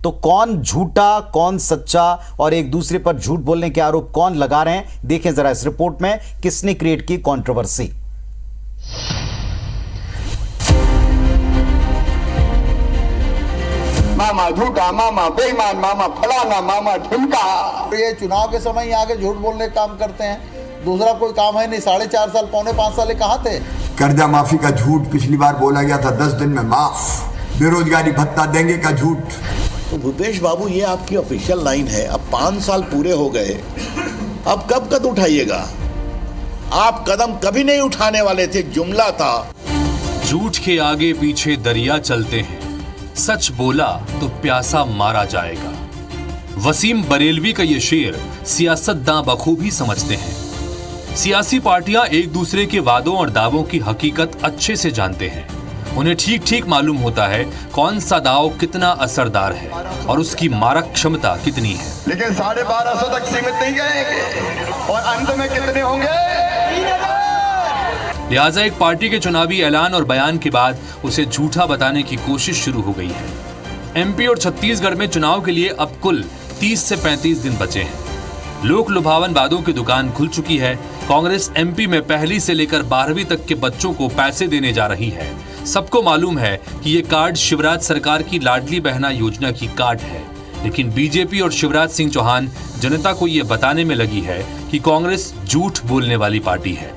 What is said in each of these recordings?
तो कौन झूठा कौन सच्चा और एक दूसरे पर झूठ बोलने के आरोप कौन लगा रहे हैं, देखें जरा इस रिपोर्ट में किसने क्रिएट की कंट्रोवर्सी। मामा झूठा, मामा बेईमान, मामा फलाना, मामा ढिमका। ये चुनाव के समय यहाँ आके झूठ बोलने का काम करते हैं, दूसरा कोई काम है नहीं। 4.5 साल पौने 5 साल कहाँ थे? कर्जा माफी का झूठ पिछली बार बोला गया था 10 दिन में माफ। बेरोजगारी भत्ता देंगे का झूठ। तो भूपेश बाबू, ये आपकी ऑफिशियल लाइन है। अब 5 साल पूरे हो गए, अब कब कदम उठाइएगा? आप कदम कभी नहीं उठाने वाले थे, जुमला था। झूठ के आगे पीछे दरिया चलते हैं, सच बोला तो प्यासा मारा जाएगा। वसीम बरेलवी का ये शेर सियासतदां बखूबी समझते हैं। सियासी पार्टियां एक दूसरे के वादों और दावों की हकीकत अच्छे से जानते हैं। उन्हें ठीक ठीक मालूम होता है कौन सा दाव कितना असरदार है और उसकी मारक क्षमता कितनी है। लेकिन 1250 तक सीमित नहीं गए और अंत में कितने होंगे? लिहाजा एक पार्टी के चुनावी ऐलान और बयान के बाद उसे झूठा बताने की कोशिश शुरू हो गई है। एमपी और छत्तीसगढ़ में चुनाव के लिए अब कुल 30 से 35 दिन बचे हैं। लोक लुभावन वादों की दुकान खुल चुकी है। कांग्रेस एमपी में पहली से लेकर 12वीं तक के बच्चों को पैसे देने जा रही है। सबको मालूम है कि ये कार्ड शिवराज सरकार की लाडली बहना योजना की कार्ड है, लेकिन बीजेपी और शिवराज सिंह चौहान जनता को ये बताने में लगी है कि कांग्रेस झूठ बोलने वाली पार्टी है।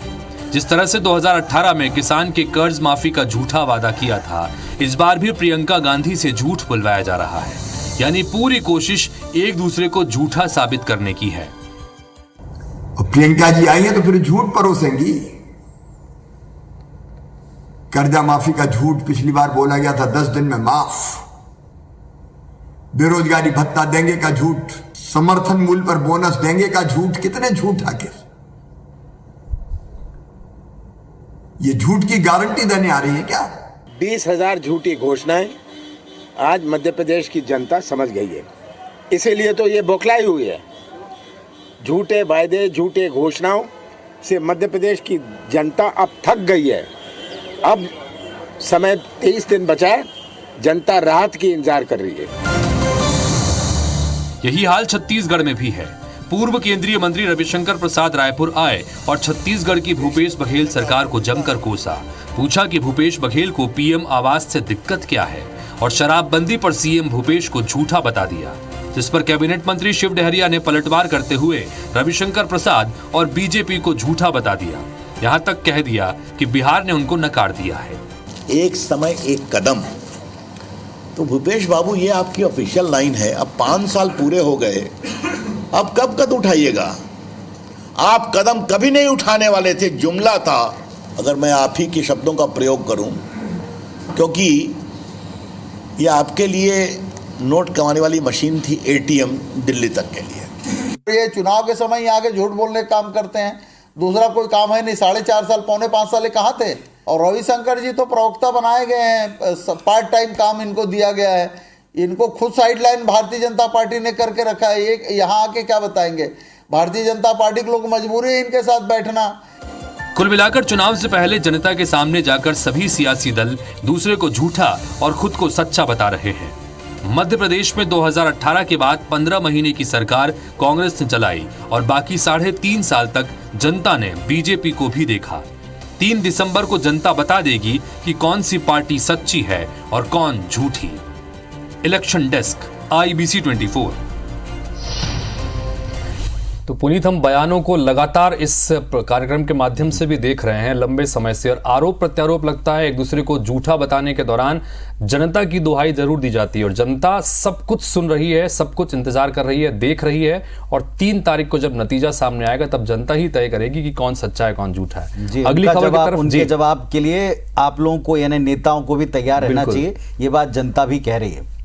जिस तरह से 2018 में किसान के कर्ज माफी का झूठा वादा किया था, इस बार भी प्रियंका गांधी से झूठ बुलवाया जा रहा है। यानी पूरी कोशिश एक दूसरे को झूठा साबित करने की है। प्रियंका जी आई है तो फिर झूठ परोसेंगी। कर्जा माफी का झूठ पिछली बार बोला गया था 10 दिन में माफ। बेरोजगारी भत्ता देंगे का झूठ, समर्थन मूल्य पर बोनस देंगे का झूठ। कितने झूठ आखिर? ये झूठ की गारंटी देने आ रही है क्या? 20,000 झूठी घोषणाएं आज मध्य प्रदेश की जनता समझ गई है, इसीलिए तो ये बौखलाई हुई है। झूठे वायदे, झूठे घोषणाओं से मध्य प्रदेश की जनता अब थक गई है। अब समय 23 दिन बचा है, जनता राहत की इंतजार कर रही है। यही हाल छत्तीसगढ़ में भी है। पूर्व केंद्रीय मंत्री रविशंकर प्रसाद रायपुर आए और छत्तीसगढ़ की भूपेश बघेल सरकार को जमकर कोसा। पूछा कि भूपेश बघेल को पीएम आवास से दिक्कत क्या है, और शराबबंदी पर सीएम भूपेश को झूठा बता दिया, जिस पर कैबिनेट मंत्री शिव डहरिया ने पलटवार करते हुए रविशंकर प्रसाद और बीजेपी को झूठा बता दिया। यहां तक कह दिया कि बिहार ने उनको नकार दिया है। एक समय एक कदम। तो भूपेश बाबू, ये आपकी ऑफिशियल लाइन है। अब 5 साल पूरे हो गए, अब कब कदम उठाइएगा? आप कदम कभी नहीं उठाने वाले थे, जुमला था। अगर मैं आप ही के शब्दों का प्रयोग करूं, क्योंकि ये आपके लिए नोट कमाने वाली मशीन थी, एटीएम दिल्ली तक के लिए। ये चुनाव के समय यहाँ आके झूठ बोलने का काम करते हैं, दूसरा कोई काम है नहीं। 4.5 साल पौने 5 साल कहाँ थे? और रविशंकर जी तो प्रवक्ता बनाए गए हैं, पार्ट टाइम काम इनको दिया गया है। इनको खुद साइडलाइन भारतीय जनता पार्टी ने करके रखा है। ये यहाँ आके क्या बताएंगे? भारतीय जनता पार्टी के लोग मजबूरी है इनके साथ बैठना। कुल मिलाकर चुनाव से पहले जनता के सामने जाकर सभी सियासी दल दूसरे को झूठा और खुद को सच्चा बता रहे हैं। मध्य प्रदेश में 2018 के बाद 15 महीने की सरकार कांग्रेस ने चलाई और बाकी 3.5 साल तक जनता ने बीजेपी को भी देखा। 3 दिसंबर को जनता बता देगी कि कौन सी पार्टी सच्ची है और कौन झूठी। Election desk, IBC 24। तो पुनीत, हम बयानों को लगातार इस कार्यक्रम के माध्यम से भी देख रहे हैं लंबे समय से, और आरोप प्रत्यारोप लगता है एक दूसरे को झूठा बताने के दौरान जनता की दुहाई जरूर दी जाती है, और जनता सब कुछ सुन रही है, सब कुछ इंतजार कर रही है, देख रही है। और 3 तारीख को जब नतीजा सामने आएगा तब जनता ही तय करेगी कि कौन सच्चा है कौन झूठा है। अगली खबर की तरफ उनके जवाब के लिए आप लोगों को यानी नेताओं को भी तैयार रहना चाहिए, ये बात जनता भी कह रही है।